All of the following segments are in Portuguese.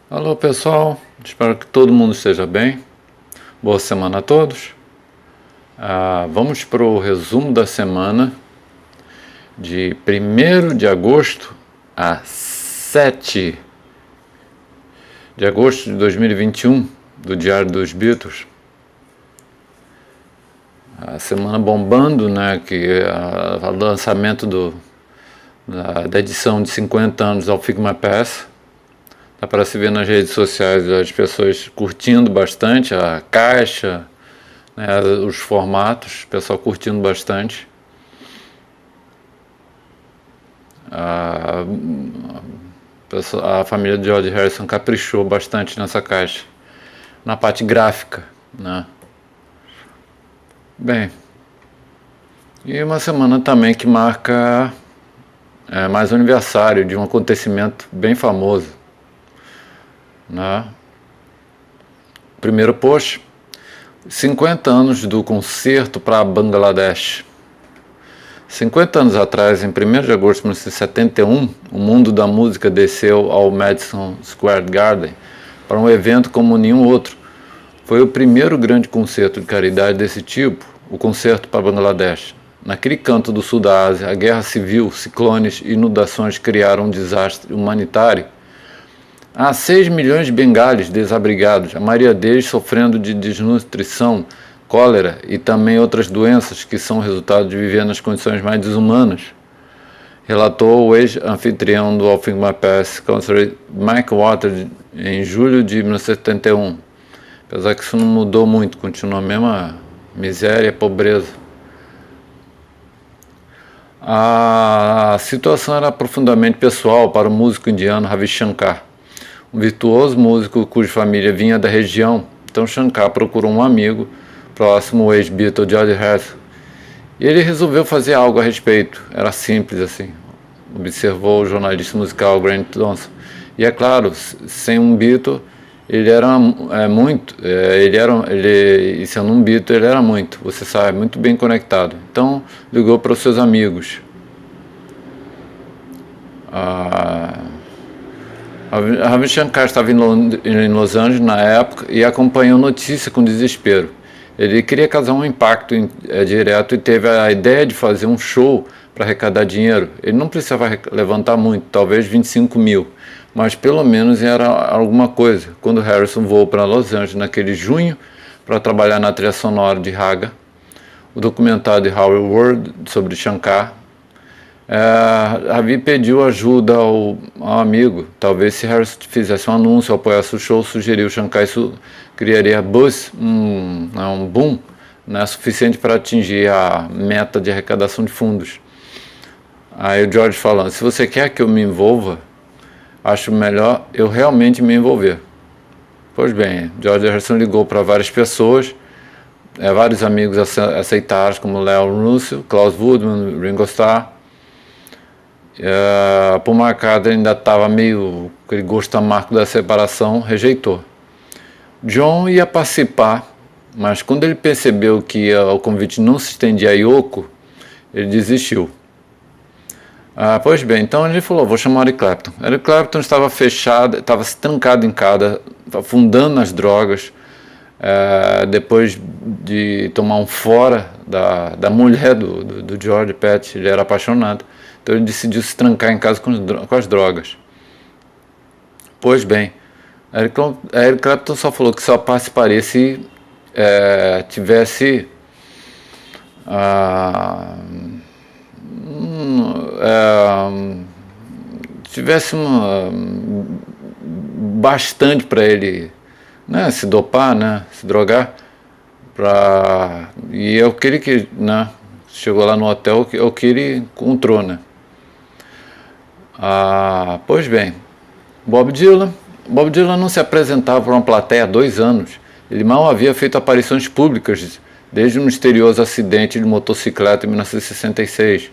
Alô pessoal, espero que todo mundo esteja bem. Boa semana a todos. Vamos para o resumo da semana de 1º de agosto a 7 de agosto de 2021 do Diário dos Beatles. A semana bombando, né? Que o lançamento da edição de 50 anos ao Figma Pass. Dá para se ver nas redes sociais as pessoas curtindo bastante a caixa, né, os formatos, o pessoal curtindo bastante. A família de George Harrison caprichou bastante nessa caixa, na parte gráfica, né? Bem, e uma semana também que marca mais um aniversário de um acontecimento bem famoso, né? Primeiro post, 50 anos do concerto para Bangladesh. 50 anos atrás, em 1º de agosto de 1971, o mundo da música desceu ao Madison Square Garden para um evento como nenhum outro. Foi o primeiro grande concerto de caridade desse tipo, o Concerto para Bangladesh. Naquele canto do sul da Ásia, a guerra civil, ciclones e inundações criaram um desastre humanitário. Há 6 milhões de bengalis desabrigados, a maioria deles sofrendo de desnutrição, cólera e também outras doenças que são resultado de viver nas condições mais desumanas, relatou o ex-anfitrião do All Figma Pass Concert, Mike Waters, em julho de 1971. Apesar que isso não mudou muito, continua a mesma miséria e pobreza. A situação era profundamente pessoal para o músico indiano Ravi Shankar, um virtuoso músico cuja família vinha da região. Então Shankar procurou um amigo próximo, o ex-Beatle George Harrison, e ele resolveu fazer algo a respeito. Era simples assim, observou o jornalista musical Grant Johnson. E é claro, sem um Beatle ele era muito, e sendo um Beatle ele era muito, você sabe, muito bem conectado. Então ligou para os seus amigos. Ravi Shankar estava em Los Angeles na época e acompanhou a notícia com desespero. Ele queria causar um impacto direto e teve a ideia de fazer um show para arrecadar dinheiro. Ele não precisava levantar muito, talvez 25 mil, mas pelo menos era alguma coisa. Quando Harrison voou para Los Angeles naquele junho para trabalhar na trilha sonora de Raga, o documentário de Howard Ward sobre Shankar, Ravi pediu ajuda ao amigo. Talvez se Harrison fizesse um anúncio ou apoiasse o show, sugeriu Shankar, isso criaria buzz, um boom, né, suficiente para atingir a meta de arrecadação de fundos. Aí o George falando, se você quer que eu me envolva, acho melhor eu realmente me envolver. Pois bem, George Harrison ligou para várias pessoas, vários amigos aceitaram, como Leo Russell, Klaus Woodman, Ringo Starr. Paul McCartney ainda estava meio aquele gosto amargo da separação, rejeitou. John ia participar, mas quando ele percebeu que o convite não se estendia a Yoko, ele desistiu. Pois bem, então ele falou, vou chamar Eric Clapton. Eric Clapton estava fechado, estava se trancado em casa, afundando nas drogas, depois de tomar um fora da mulher do George Pett, ele era apaixonado. Então ele decidiu se trancar em casa com as drogas. Pois bem, Eric Clapton só falou que só participaria se tivesse bastante para ele, né, se dopar, né, se drogar. E é o que ele, né, chegou lá no hotel, é o que ele encontrou, né. Pois bem, Bob Dylan não se apresentava para uma plateia há 2 anos. Ele mal havia feito aparições públicas desde um misterioso acidente de motocicleta em 1966.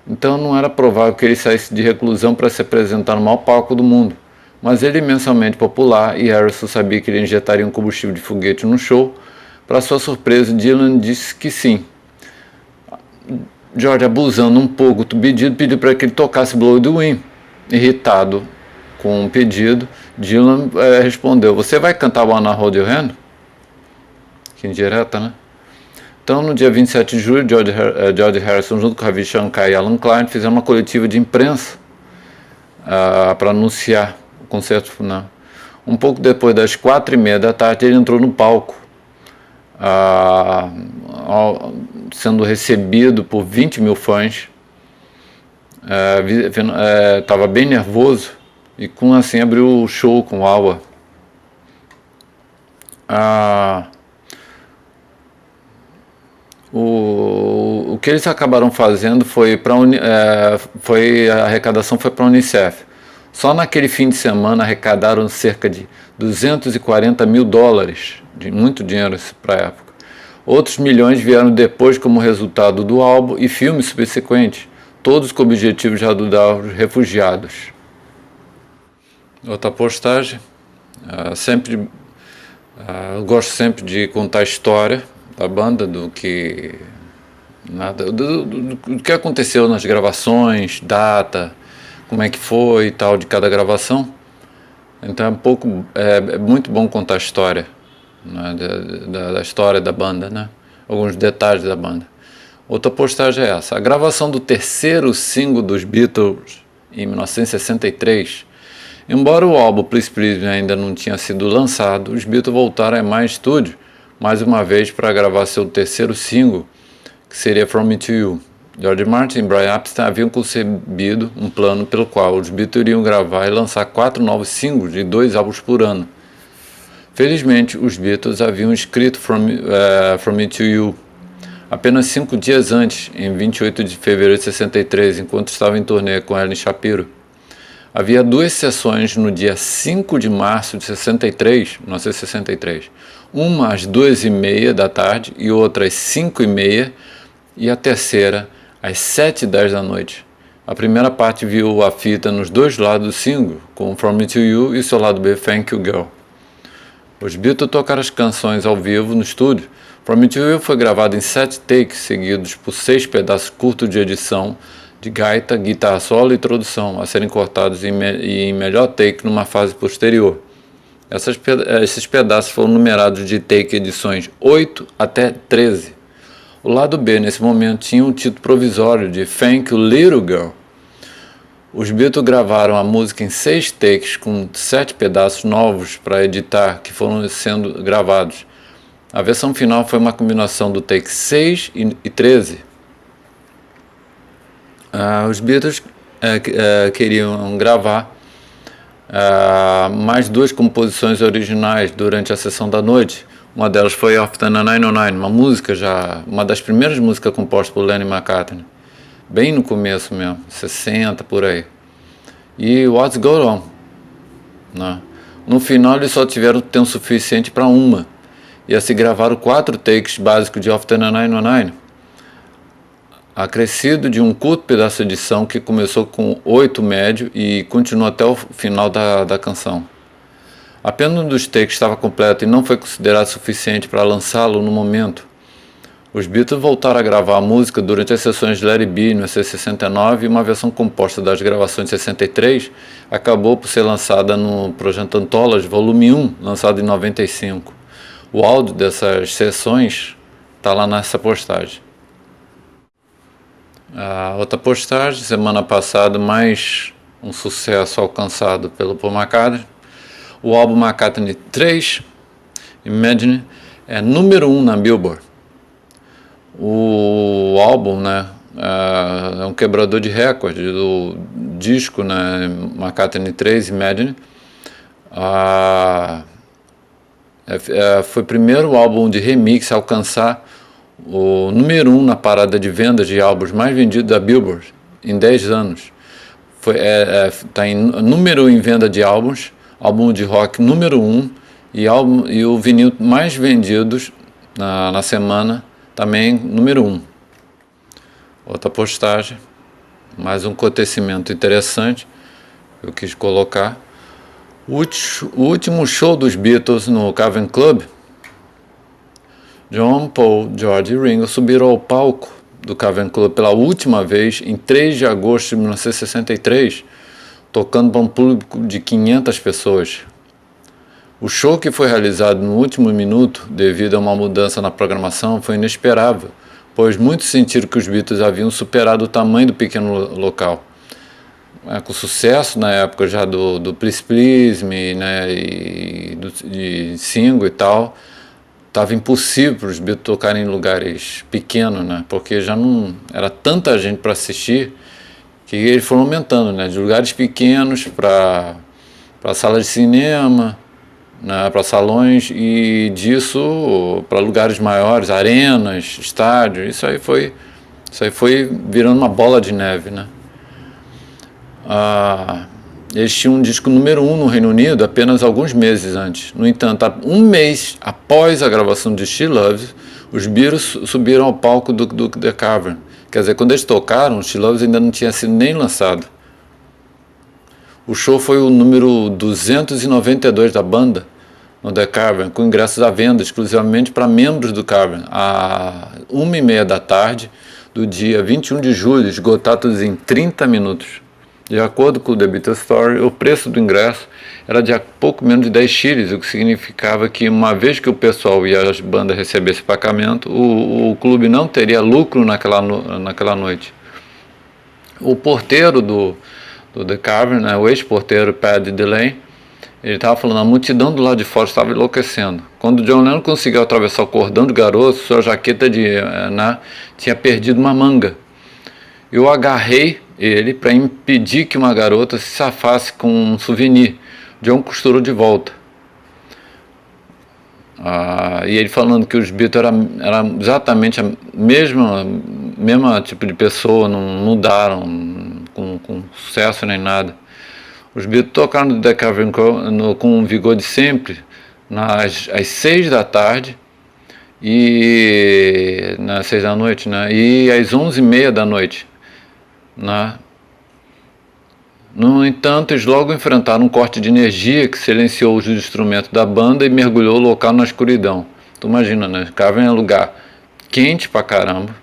Então não era provável que ele saísse de reclusão para se apresentar no maior palco do mundo. Mas ele é imensamente popular e Harrison sabia que ele injetaria um combustível de foguete no show. Para sua surpresa, Dylan disse que sim. George, abusando um pouco do pedido, pediu para que ele tocasse Blow the Wind. Irritado, com um pedido, Dylan respondeu: "Você vai cantar Wanna Hold Your Hand?" Que indireta, né? Então, no dia 27 de julho, George Harrison, junto com Ravi Shankar e Alan Klein, fizeram uma coletiva de imprensa para anunciar o concerto final. Um pouco depois das 4h30 da tarde, ele entrou no palco, sendo recebido por 20 mil fãs. Estava bem nervoso e assim abriu o show com o AWA. O que eles acabaram fazendo foi a arrecadação foi para a Unicef. Só naquele fim de semana arrecadaram cerca de $240 mil, de muito dinheiro para a época. Outros milhões vieram depois como resultado do álbum e filmes subsequentes, todos com o objetivo de ajudar os refugiados. Outra postagem, eu gosto sempre de contar a história da banda, do que aconteceu nas gravações, data, como é que foi e tal de cada gravação. Então é muito bom contar a história, né, da história da banda, né, alguns detalhes da banda. Outra postagem é essa: a gravação do terceiro single dos Beatles em 1963. Embora o álbum Please Please Me ainda não tinha sido lançado, os Beatles voltaram a MI Studio mais uma vez para gravar seu terceiro single, que seria From Me to You. George Martin e Brian Epstein haviam concebido um plano pelo qual os Beatles iriam gravar e lançar 4 novos singles de 2 álbuns por ano. Felizmente, os Beatles haviam escrito From Me to You apenas 5 dias antes, em 28 de fevereiro de 63, enquanto estava em turnê com Ellen Shapiro. Havia 2 sessões no dia 5 de março de 1963, uma às 2h30 da tarde e outra às 5h30, e a terceira às 7h10 da noite. A primeira parte viu a fita nos 2 lados do single, com From Me to You e seu lado B, Thank You Girl. Os Beatles tocaram as canções ao vivo no estúdio. From Me to You foi gravado em 7 takes, seguidos por 6 pedaços curtos de edição, de gaita, guitarra solo e introdução, a serem cortados em melhor take numa fase posterior. Esses pedaços foram numerados de take edições 8 até 13. O lado B, nesse momento, tinha um título provisório de Thank You Little Girl. Os Beatles gravaram a música em 6 takes, com 7 pedaços novos para editar, que foram sendo gravados. A versão final foi uma combinação do take 6 e 13. Os Beatles queriam gravar mais 2 composições originais durante a sessão da noite. Uma delas foi Off the 909, uma das primeiras músicas compostas por Lennon e McCartney, bem no começo mesmo, 60 por aí. E What's Going On, né? No final eles só tiveram tempo suficiente para uma, e assim gravaram 4 takes básicos de Off the 909. Acrescido de um curto pedaço de edição que começou com 8 médio e continuou até o final da canção. Apenas um dos takes estava completo e não foi considerado suficiente para lançá-lo no momento. Os Beatles voltaram a gravar a música durante as sessões de Let It Be no EC69, e uma versão composta das gravações de 63 acabou por ser lançada no Project Anthology Volume 1, lançado em 95. O áudio dessas sessões está lá nessa postagem. A outra postagem, semana passada, mais um sucesso alcançado pelo Paul McCartney. O álbum McCartney 3, Imagine, é número 1 na Billboard. O álbum, né, é um quebrador de recorde do disco, né, McCartney 3, Imagine. Foi o primeiro álbum de remix a alcançar o número 1 na parada de vendas de álbuns mais vendidos da Billboard em 10 anos. Está em número 1 em venda de álbum de rock número 1 e o vinil mais vendidos na semana também número 1. Outra postagem, mais um acontecimento interessante que eu quis colocar. O último show dos Beatles no Cavern Club, John, Paul, George e Ringo subiram ao palco do Cavern Club pela última vez em 3 de agosto de 1963, tocando para um público de 500 pessoas. O show, que foi realizado no último minuto devido a uma mudança na programação, foi inesperável, pois muitos sentiram que os Beatles haviam superado o tamanho do pequeno local. Com sucesso na época já do Please Please Me, né, e de single e tal, estava impossível para os Beatles tocarem em lugares pequenos, né, porque já não era tanta gente para assistir que eles foram aumentando, né, de lugares pequenos para salas de cinema, né, para salões, e disso para lugares maiores, arenas, estádios. Isso aí foi virando uma bola de neve, né? Eles tinham um disco número 1 no Reino Unido apenas alguns meses antes. No entanto, um mês após a gravação de She Loves, os Beatles subiram ao palco do The Cavern. Quer dizer, quando eles tocaram, She Loves ainda não tinha sido nem lançado. O show foi o número 292 da banda no The Cavern, com ingressos à venda exclusivamente para membros do Cavern, às 1h30 da tarde do dia 21 de julho, esgotados em 30 minutos. De acordo com o The Beatles Story, o preço do ingresso era de pouco menos de 10 shillings, o que significava que, uma vez que o pessoal e as bandas recebessem pagamento, o clube não teria lucro naquela noite. O porteiro do The Cavern, né, o ex-porteiro Paddy Delane, ele estava falando: a multidão do lado de fora estava enlouquecendo. Quando John Lennon conseguiu atravessar o cordão de garotos, sua jaqueta tinha perdido uma manga. Eu agarrei ele para impedir que uma garota se safasse com um souvenir. John costurou de volta. E ele falando que os Beatles eram exatamente a mesma tipo de pessoa, não mudaram com sucesso nem nada. Os Beatles tocaram no The Cavern com o vigor de sempre, às 6 da tarde, e às 6 da noite, né? E às 11h30 da noite. Né? No entanto, eles logo enfrentaram um corte de energia que silenciou os instrumentos da banda e mergulhou o local na escuridão. Tu imagina, né? Cavern é um lugar quente pra caramba,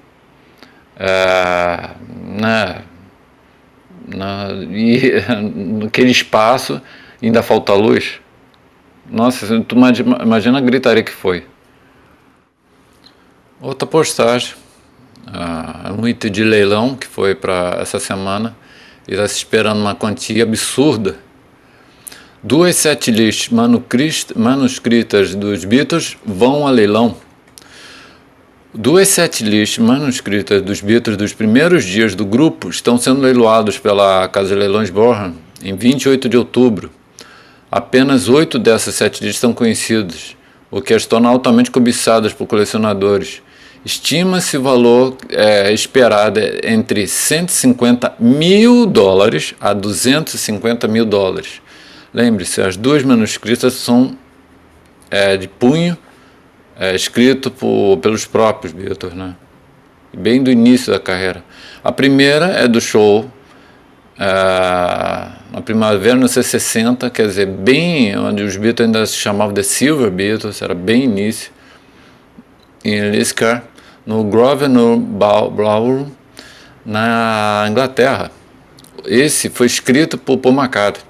né? E naquele espaço ainda falta luz. Nossa, tu imagina a gritaria que foi. Outra postagem, um item de leilão que foi para essa semana, e está se esperando uma quantia absurda. 2 setlists manuscritas dos Beatles vão a leilão. 2 setlists manuscritas dos Beatles dos primeiros dias do grupo estão sendo leiloados pela Casa de Leilões Boreham em 28 de outubro. Apenas 8 dessas setlists são conhecidas, o que as torna altamente cobiçadas por colecionadores. Estima-se o valor esperado entre $150 mil a $250 mil. Lembre-se, as 2 manuscritas são de punho, escrito pelos próprios Beatles, né? Bem do início da carreira. A primeira é do show na primavera de 1960, quer dizer, bem onde os Beatles ainda se chamavam The Silver Beatles, era bem início, em Liscar, no Grosvenor Ballroom, na Inglaterra. Esse foi escrito por Paul McCartney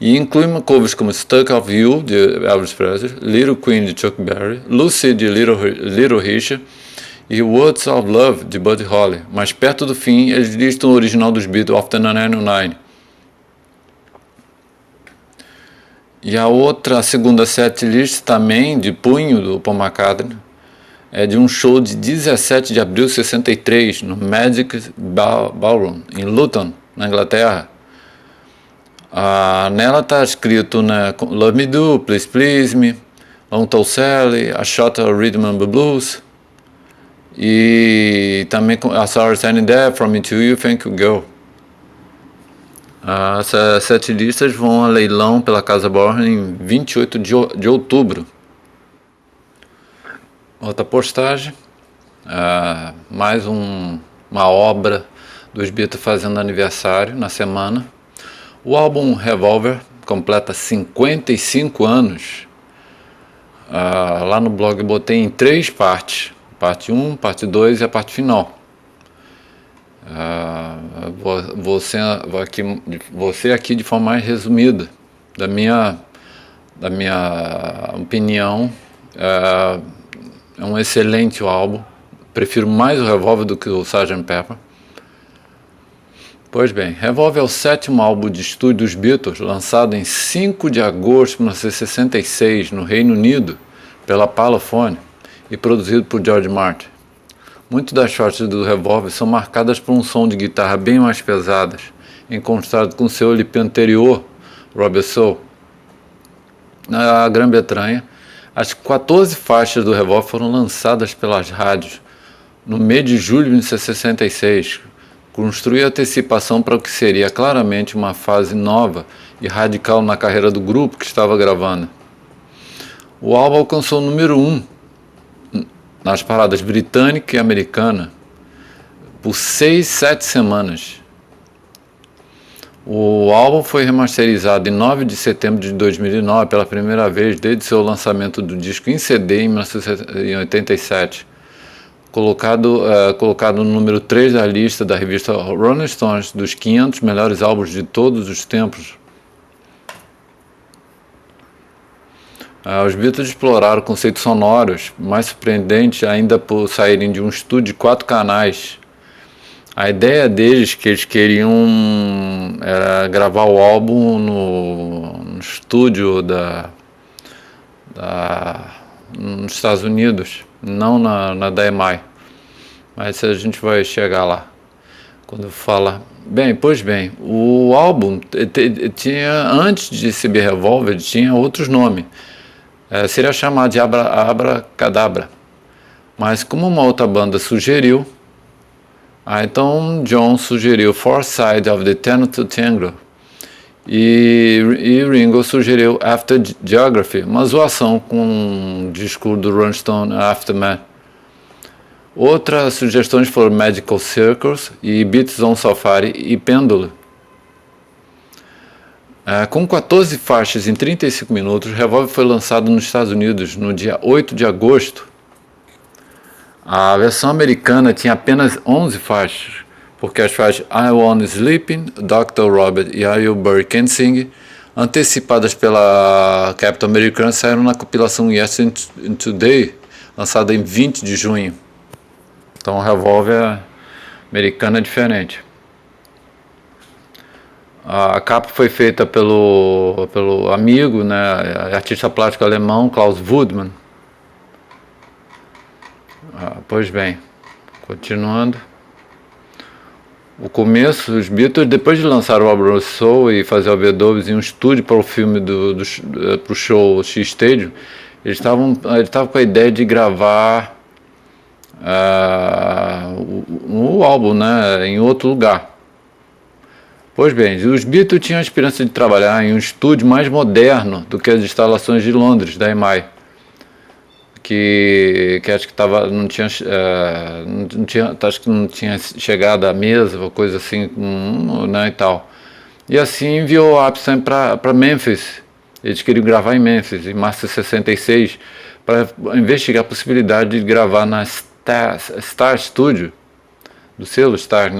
e inclui covers como Stuck of You, de Elvis Presley, Little Queen, de Chuck Berry, Lucy, de Little Richard, e Words of Love, de Buddy Holly. Mas perto do fim, eles listam o original dos Beatles, After 909. E a segunda setlist, também de punho do Paul McCartney, é de um show de 17 de abril de 63, no Magic Ballroom, em Luton, na Inglaterra. Nela está escrito, né, Love Me Do, Please Please Me, Long Tall Sally, A Shot of Rhythm and Blues, e também A Sorry Standing There, From Me to You, Thank You Girl. Essas setlistas vão a leilão pela Casa Boreham em 28 de outubro. Outra postagem, mais uma obra dos Beatles fazendo aniversário na semana. O álbum Revolver completa 55 anos. Lá no blog eu botei em 3 partes, parte 1, parte 2 e a parte final. Você aqui de forma mais resumida, da minha opinião, é um excelente álbum. Prefiro mais o Revolver do que o Sgt. Pepper. Pois bem, Revolver é o 7º álbum de estúdio dos Beatles, lançado em 5 de agosto de 1966 no Reino Unido pela Parlophone e produzido por George Martin. Muitas das faixas do Revolver são marcadas por um som de guitarra bem mais pesadas, em contraste com seu LP anterior, Rubber Soul. Na Grã-Bretanha, as 14 faixas do Revolver foram lançadas pelas rádios no mês de julho de 1966, construiu a antecipação para o que seria claramente uma fase nova e radical na carreira do grupo que estava gravando. O álbum alcançou o número 1 nas paradas britânica e americana por 6-7 semanas. O álbum foi remasterizado em 9 de setembro de 2009 pela primeira vez desde seu lançamento do disco em CD em 1987. Colocado no número 3 da lista da revista Rolling Stones dos 500 melhores álbuns de todos os tempos. Os Beatles exploraram conceitos sonoros, mais surpreendentes ainda por saírem de um estúdio de 4 canais. A ideia deles que eles queriam era gravar o álbum no estúdio nos Estados Unidos, não na da EMI. Mas a gente vai chegar lá quando fala. Pois bem, o álbum tinha, antes de CB Revolver, tinha outros nomes. Seria chamado de Abracadabra. Mas como uma outra banda sugeriu, então John sugeriu Four Sides of the Tenth Triangle e Ringo sugeriu After Geography, uma zoação com o disco do Rolling Stone Aftermath. Outras sugestões foram Magical Circles e Beats on Safari e Pendulum. Com 14 faixas em 35 minutos, Revolver foi lançado nos Estados Unidos no dia 8 de agosto. A versão americana tinha apenas 11 faixas, porque as faixas I Wanna Sleepin', Dr. Robert e Are You Bird Can Sing, antecipadas pela Capitol Americana, saíram na compilação Yes and Today, lançada em 20 de junho. Então o Revolver americano é diferente. A capa foi feita pelo amigo, artista plástico alemão Klaus Woodman. Pois bem, continuando. O começo, os Beatles, depois de lançar o Rubber Soul e fazer overdubs em um estúdio para o filme para o show X-Stadium, eles estavam com a ideia de gravar o álbum, em outro lugar. Pois bem, os Beatles tinham a esperança de trabalhar em um estúdio mais moderno do que as instalações de Londres, da EMI, que acho que não tinha chegado à mesa, ou coisa assim, e tal. E assim enviou o Apstein para Memphis. Eles queriam gravar em Memphis, em março de 66, para investigar a possibilidade de gravar na Star Studio, do selo Star,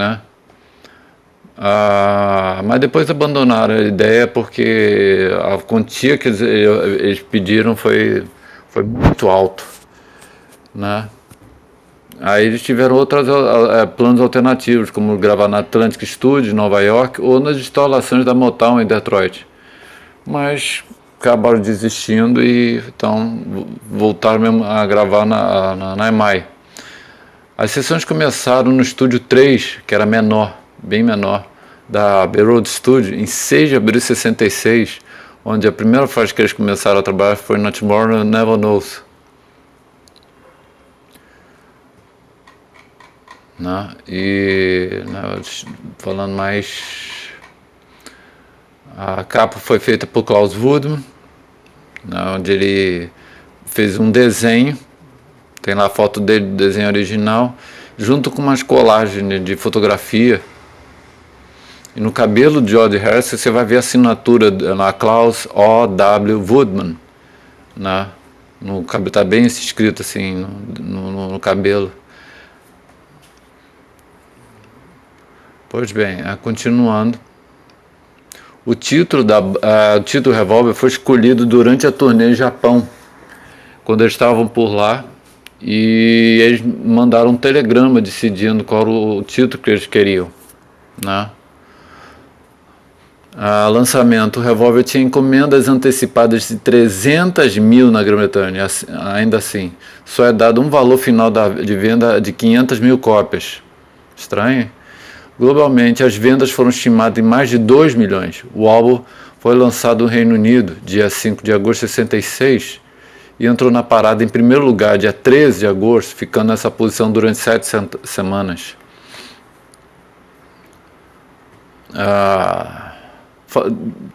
mas depois abandonaram a ideia porque a quantia que eles pediram foi muito alto, Aí eles tiveram outros planos alternativos, como gravar na Atlantic Studio, em Nova York, ou nas instalações da Motown em Detroit. Mas acabaram desistindo e então voltaram mesmo a gravar na EMI. As sessões começaram no estúdio 3, que era menor, bem menor, da Abbey Road Studio, em 6 de abril de 66, onde a primeira faixa que eles começaram a trabalhar foi Not Tomorrow Never Knows. Falando mais, a capa foi feita por Klaus Woodman, onde ele fez um desenho, tem lá a foto dele, do desenho original, junto com umas colagens de fotografia. E no cabelo de George Harrison você vai ver a assinatura na Klaus O.W. Woodman, no cabelo, está bem escrito assim no cabelo. Pois bem, continuando. O título do revólver foi escolhido durante a turnê Japão, quando eles estavam por lá, e eles mandaram um telegrama decidindo qual era o título que eles queriam, né? Lançamento, o revólver tinha encomendas antecipadas de 300 mil na Grã-Bretanha. Ainda assim, só é dado um valor final de venda de 500 mil cópias. Estranho? Globalmente, as vendas foram estimadas em mais de 2 milhões. O álbum foi lançado no Reino Unido, dia 5 de agosto de 66, e entrou na parada em primeiro lugar, dia 13 de agosto, ficando nessa posição durante 7 semanas.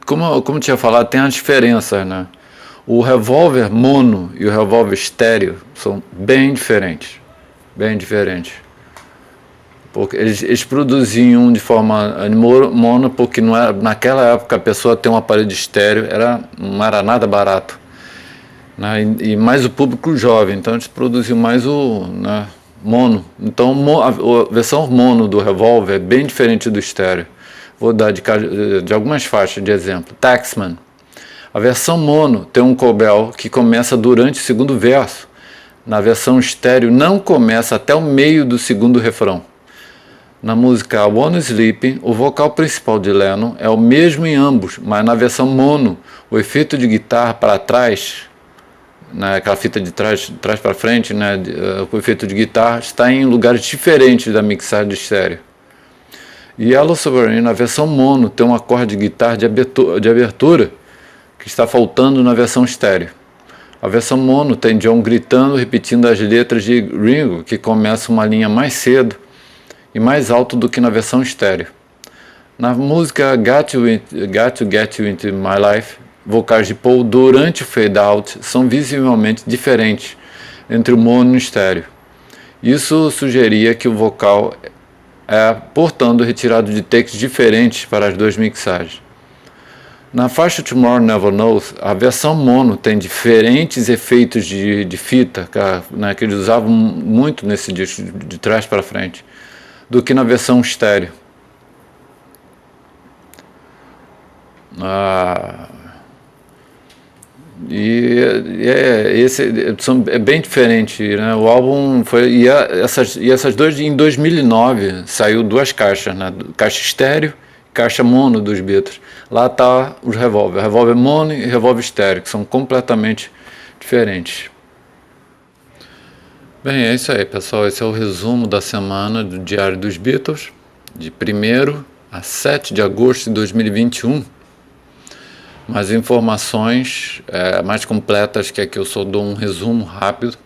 Como tinha falado, tem as diferenças, né? O revólver mono e o revólver estéreo são bem diferentes. Bem diferentes. Porque eles produziam de forma mono, porque não era, naquela época a pessoa ter um aparelho de estéreo não era nada barato, né? E mais o público jovem, então eles produziam mais né, mono. Então a versão mono do revólver é bem diferente do estéreo. Vou dar de algumas faixas de exemplo. Taxman. A versão mono tem um cobel que começa durante o segundo verso. Na versão estéreo não começa até o meio do segundo refrão. Na música Wanna Sleep, o vocal principal de Lennon é o mesmo em ambos, mas na versão mono, o efeito de guitarra para trás, né, aquela fita de trás para frente, né, o efeito de guitarra, está em lugares diferentes da mixagem de estéreo. E Yellow Submarine, na versão mono, tem um acorde de guitarra de abertura que está faltando na versão estéreo. A versão mono tem John gritando, repetindo as letras de Ringo, que começa uma linha mais cedo e mais alto do que na versão estéreo. Na música Got to Get You Into My Life, vocais de Paul durante o fade out são visivelmente diferentes entre o mono e o estéreo. Isso sugeria que o vocal portanto, retirado de takes diferentes para as duas mixagens. Na faixa Tomorrow Never Knows, a versão mono tem diferentes efeitos de fita, né, que eles usavam muito nesse disco, de trás para frente, do que na versão estéreo. É bem diferente, né? O álbum foi essas duas em 2009 saiu duas caixas, né? Caixa estéreo, caixa mono dos Beatles. Lá tá os revólver mono e revólver estéreo, que são completamente diferentes. Bem, é isso aí, pessoal. Esse é o resumo da semana do Diário dos Beatles, de 1º a 7 de agosto de 2021. Mais informações mais completas, que aqui eu só dou um resumo rápido,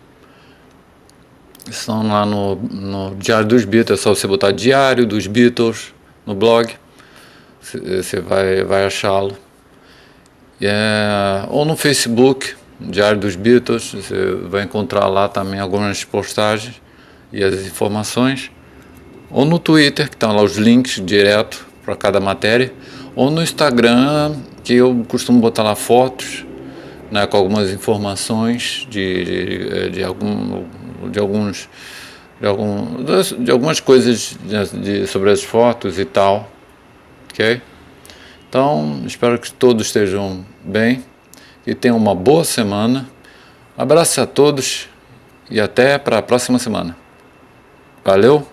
estão lá no Diário dos Beatles. É só você botar Diário dos Beatles no blog, você vai achá-lo. Ou no Facebook, Diário dos Beatles, você vai encontrar lá também algumas postagens e as informações. Ou no Twitter, que estão lá os links direto para cada matéria. Ou no Instagram, que eu costumo botar lá fotos, né, com algumas informações de algumas coisas sobre as fotos e tal, ok? Então, espero que todos estejam bem e tenham uma boa semana. Abraço a todos e até para a próxima semana. Valeu!